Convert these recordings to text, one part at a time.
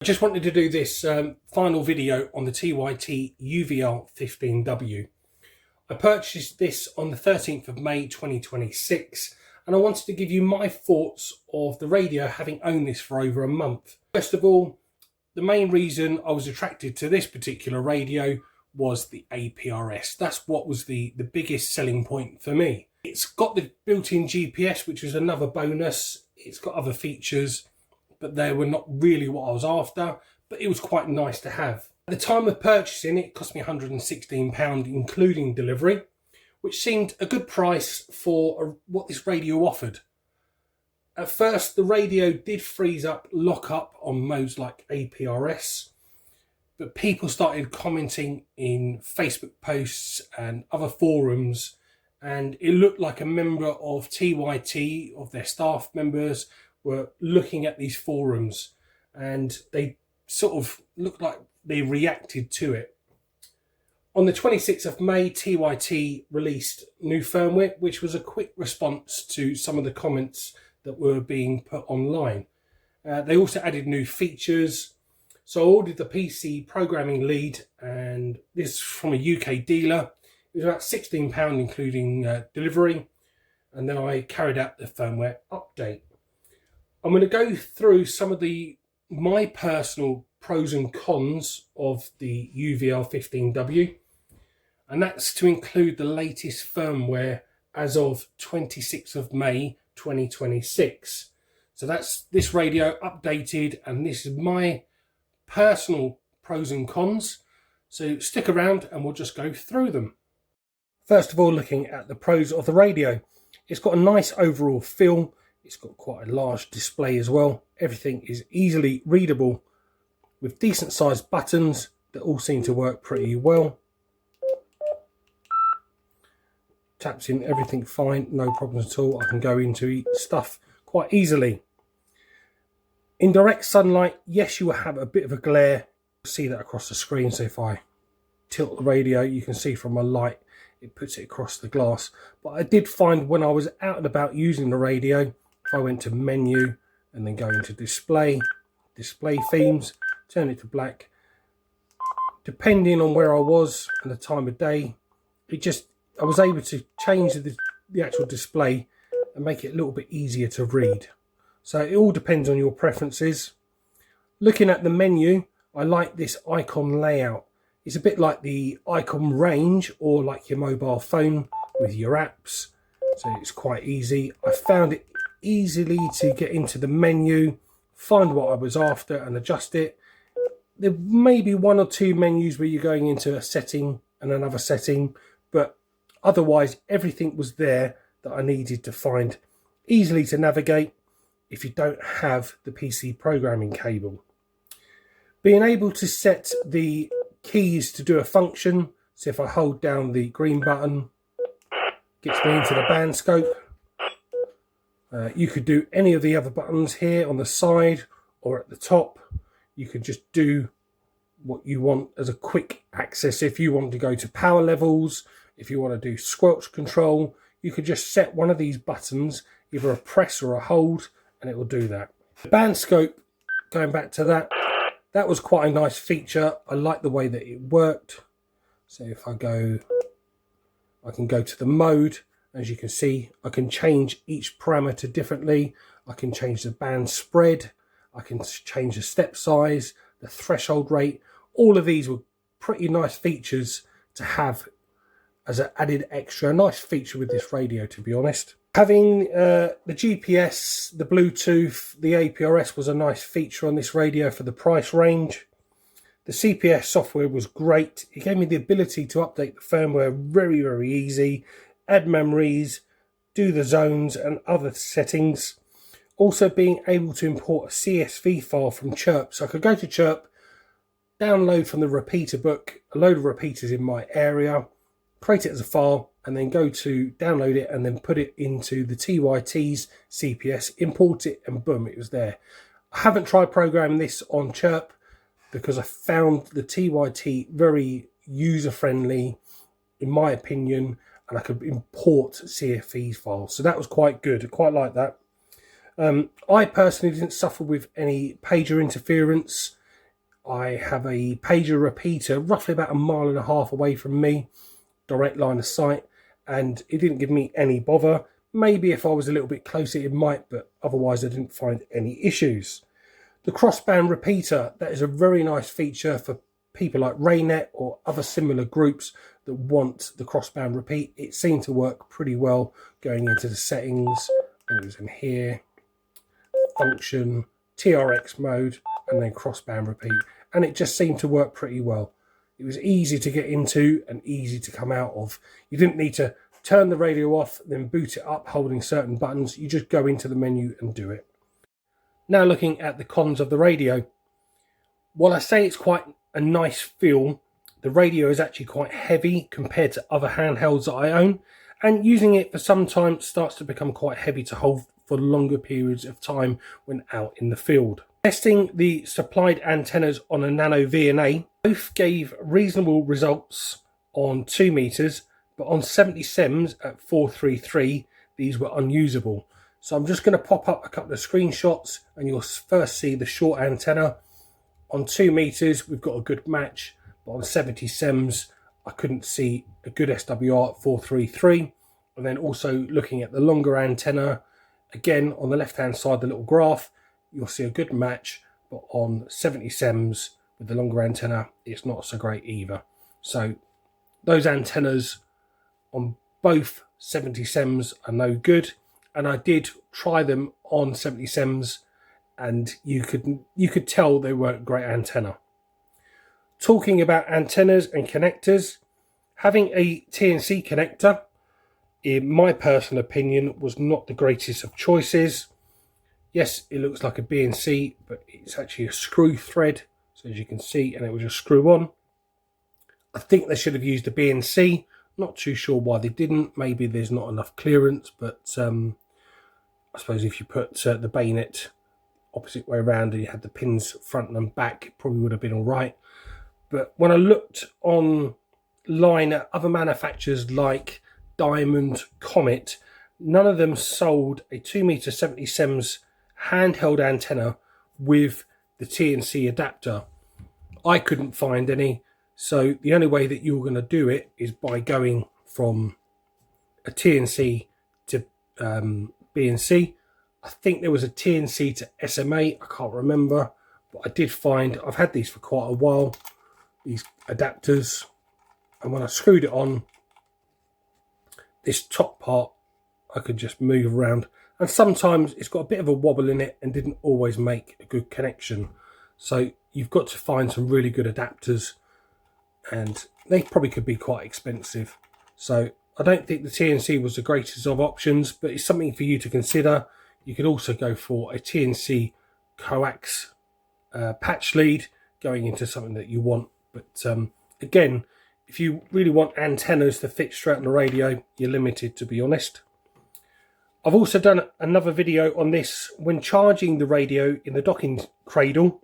I just wanted to do this final video on the TYT UVL-15W. I purchased this on the 13th of May 2026 and I wanted to give you my thoughts of the radio having owned this for over a month. First of all, the main reason I was attracted to this particular radio was the APRS. That's what was the biggest selling point for me. It's got the built-in GPS, which was another bonus. It's got other features, but they were not really what I was after, but it was quite nice to have. At the time of purchasing it, cost me £116 including delivery, which seemed a good price for what this radio offered. At first, the radio did freeze up, lock up on modes like APRS, but people started commenting in Facebook posts and other forums, and it looked like a member of TYT, of their staff members, were looking at these forums and they sort of looked like they reacted to it. On the 26th of May, TYT released new firmware, which was a quick response to some of the comments that were being put online. They also added new features. So I ordered the PC programming lead, and this from a UK dealer. It was about £16 including delivery, and then I carried out the firmware update. I'm going to go through some of my personal pros and cons of the UVL-15W, and that's to include the latest firmware as of 26th of May 2026. So that's this radio updated, and this is my personal pros and cons. So stick around and we'll just go through them. First of all, looking at the pros of the radio, it's got a nice overall feel. It's got quite a large display as well. Everything is easily readable with decent sized buttons that all seem to work pretty well. Taps in everything fine, no problems at all. I can go into stuff quite easily. In direct sunlight, yes, you will have a bit of a glare. You'll see that across the screen. So if I tilt the radio, you can see from my light, it puts it across the glass. But I did find when I was out and about using the radio, if I went to menu and then go into display themes, turn it to black, depending on where I was and the time of day, I was able to change the actual display and make it a little bit easier to read. So it all depends on your preferences. Looking at the menu, I like this icon layout. It's a bit like the icon range or like your mobile phone with your apps. So it's quite easy. I found it easily to get into the menu, find what I was after and adjust it. There may be one or two menus where you're going into a setting and another setting, but otherwise everything was there that I needed to find, easily to navigate if you don't have the PC programming cable. Being able to set the keys to do a function, so if I hold down the green button, gets me into the band scope. You could do any of the other buttons here on the side or at the top. You could just do what you want as a quick access. If you want to go to power levels, if you want to do squelch control, you could just set one of these buttons, either a press or a hold, and it will do that. The band scope, going back to that was quite a nice feature. I like the way that it worked. So if I can go to the mode. As you can see, I can change each parameter differently. I can change the band spread. I can change the step size, the threshold rate. All of these were pretty nice features to have as an added extra. Nice feature with this radio, to be honest. Having the GPS, the Bluetooth, the APRS was a nice feature on this radio for the price range. The CPS software was great. It gave me the ability to update the firmware very, very easy. Add memories, do the zones and other settings. Also being able to import a CSV file from Chirp. So I could go to Chirp, download from the repeater book, a load of repeaters in my area, create it as a file, and then go to download it and then put it into the TYT's CPS, import it, and boom, it was there. I haven't tried programming this on Chirp because I found the TYT very user-friendly, in my opinion, and I could import CSV files. So that was quite good. I quite like that. I personally didn't suffer with any pager interference. I have a pager repeater roughly about 1.5 miles away from me, direct line of sight, and it didn't give me any bother. Maybe if I was a little bit closer it might, but otherwise I didn't find any issues. The crossband repeater, that is a very nice feature for people like Raynet or other similar groups that want the crossband repeat. It seemed to work pretty well going into the settings. It was in here, function, TRX mode, and then crossband repeat, and it just seemed to work pretty well. It was easy to get into and easy to come out of. You didn't need to turn the radio off, then boot it up holding certain buttons. You just go into the menu and do it. Now looking at the cons of the radio. While I say it's quite a nice feel, the radio is actually quite heavy compared to other handhelds that I own, and using it for some time starts to become quite heavy to hold for longer periods of time when out in the field. Testing the supplied antennas on a Nano VNA, both gave reasonable results on 2 meters, but on 70 SEMS at 433, these were unusable. So I'm just going to pop up a couple of screenshots and you'll first see the short antenna. On 2 meters, we've got a good match, but on 70 SEMS, I couldn't see a good SWR at 433. And then also looking at the longer antenna, again, on the left-hand side, the little graph, you'll see a good match, but on 70 SEMS with the longer antenna, it's not so great either. So those antennas on both 70 SEMS are no good, and I did try them on 70 SEMS, and you could tell they weren't great antenna. Talking about antennas and connectors, having a TNC connector, in my personal opinion, was not the greatest of choices. Yes, it looks like a BNC, but it's actually a screw thread, so as you can see, and it will just screw on. I think they should have used a BNC. Not too sure why they didn't. Maybe there's not enough clearance, but I suppose if you put the bayonet opposite way around and you had the pins front and back, it probably would have been all right. But when I looked online at other manufacturers like Diamond, Comet, none of them sold a 2 meter 70 SEMS handheld antenna with the TNC adapter. I couldn't find any, so the only way that you're going to do it is by going from a TNC to BNC. I think there was a TNC to SMA, I can't remember, but I did find, I've had these for quite a while, these adapters, and when I screwed it on, this top part I could just move around, and sometimes it's got a bit of a wobble in it and didn't always make a good connection. So you've got to find some really good adapters, and they probably could be quite expensive. So I don't think the TNC was the greatest of options, but it's something for you to consider. You could also go for a TNC coax patch lead going into something that you want. But again, if you really want antennas to fit straight on the radio, you're limited, to be honest. I've also done another video on this. When charging the radio in the docking cradle,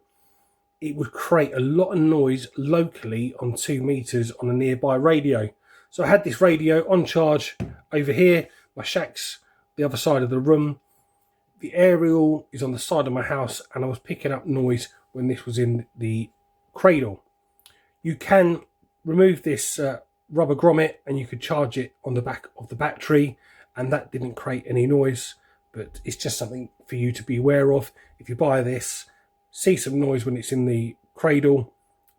it would create a lot of noise locally on 2 meters on a nearby radio. So I had this radio on charge over here. My shack's the other side of the room. The aerial is on the side of my house, and I was picking up noise when this was in the cradle. You can remove this rubber grommet and you could charge it on the back of the battery, and that didn't create any noise, but it's just something for you to be aware of. If you buy this, see some noise when it's in the cradle,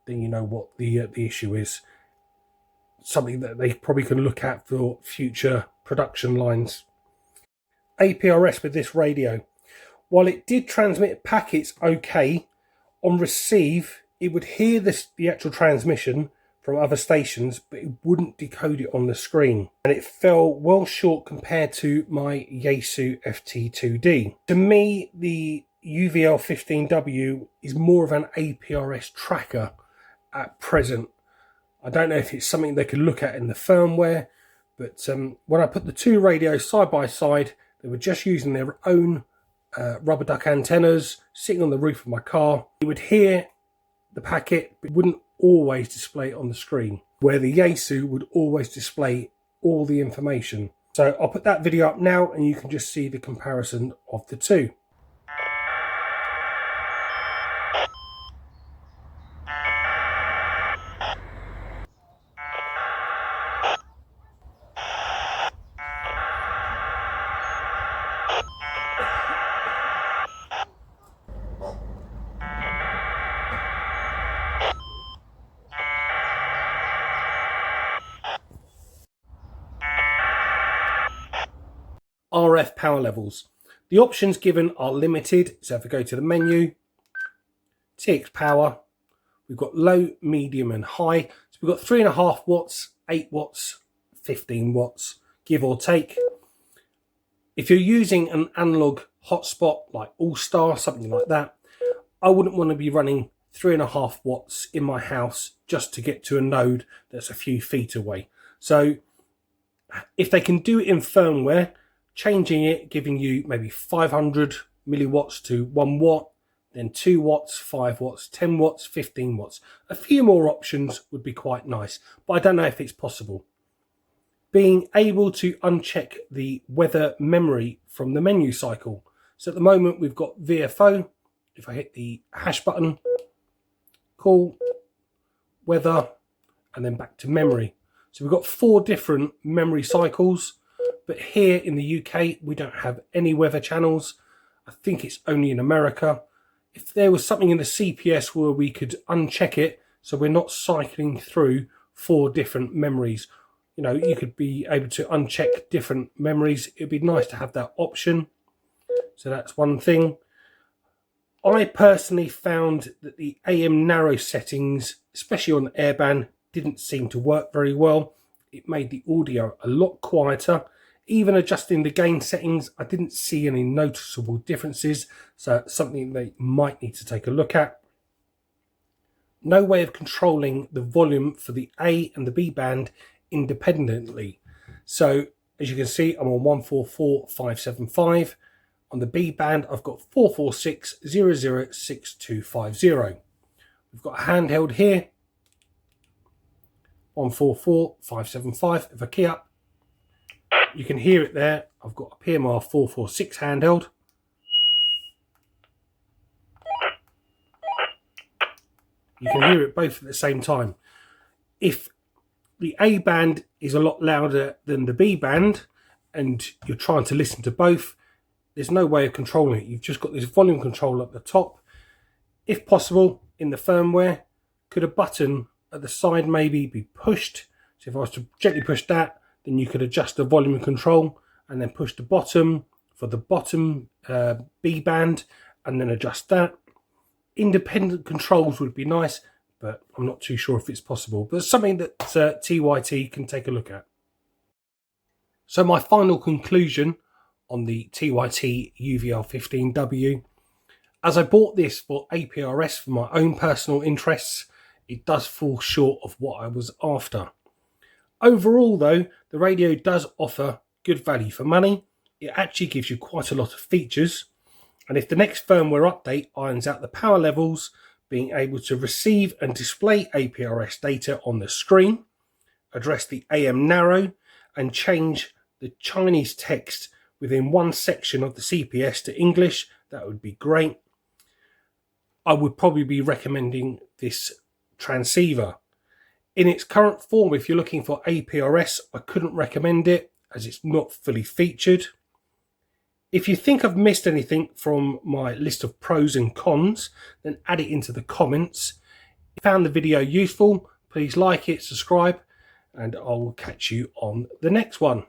then you know what the issue is. Something that they probably can look at for future production lines. APRS with this radio. While it did transmit packets okay, on receive it would hear the actual transmission from other stations, but it wouldn't decode it on the screen, and it fell well short compared to my Yaesu FT2D. To me, the UVL-15W is more of an APRS tracker at present. I don't know if it's something they could look at in the firmware, but when I put the two radios side by side, they were just using their own rubber duck antennas sitting on the roof of my car. You would hear the packet, but it wouldn't always display it on the screen, where the Yaesu would always display all the information. So I'll put that video up now and you can just see the comparison of the two. RF power levels. The options given are limited, so if we go to the menu, TX power, we've got low, medium and high. So we've got 3.5 watts, 8 watts, 15 watts, give or take. If you're using an analog hotspot like All-Star, something like that, I wouldn't want to be running 3.5 watts in my house just to get to a node that's a few feet away. So if they can do it in firmware, changing it, giving you maybe 500 milliwatts to 1 watt, then 2 watts, 5 watts, 10 watts, 15 watts. A few more options would be quite nice, but I don't know if it's possible. Being able to uncheck the weather memory from the menu cycle. So at the moment we've got VFO. If I hit the hash button, call, weather, and then back to memory. So we've got 4 different memory cycles, but here in the UK, we don't have any weather channels. I think it's only in America. If there was something in the CPS where we could uncheck it, so we're not cycling through 4 different memories, you know, you could be able to uncheck different memories. It'd be nice to have that option. So that's one thing. I personally found that the AM narrow settings, especially on airband, didn't seem to work very well. It made the audio a lot quieter. Even adjusting the gain settings, I didn't see any noticeable differences. So something they might need to take a look at. No way of controlling the volume for the A and the B band independently. So as you can see, I'm on 144.575. On the B band, I've got 446.006250. We've got a handheld here, 144.575. If I key up, you can hear it there. I've got a PMR 446 handheld. You can hear it both at the same time. If the A band is a lot louder than the B band and you're trying to listen to both, there's no way of controlling it. You've just got this volume control at the top. If possible, in the firmware, could a button at the side maybe be pushed? So if I was to gently push that, then you could adjust the volume control and then push the bottom for the bottom B band and then adjust that. Independent controls would be nice, but I'm not too sure if it's possible. But it's something that TYT can take a look at. So my final conclusion on the TYT UVL-15W. As I bought this for APRS for my own personal interests, it does fall short of what I was after. Overall though, the radio does offer good value for money. It actually gives you quite a lot of features. And if the next firmware update irons out the power levels, being able to receive and display APRS data on the screen, address the AM narrow, and change the Chinese text within one section of the CPS to English, that would be great. I would probably be recommending this transceiver. In its current form, if you're looking for APRS, I couldn't recommend it as it's not fully featured. If you think I've missed anything from my list of pros and cons, then add it into the comments. If you found the video useful, please like it, subscribe, and I will catch you on the next one.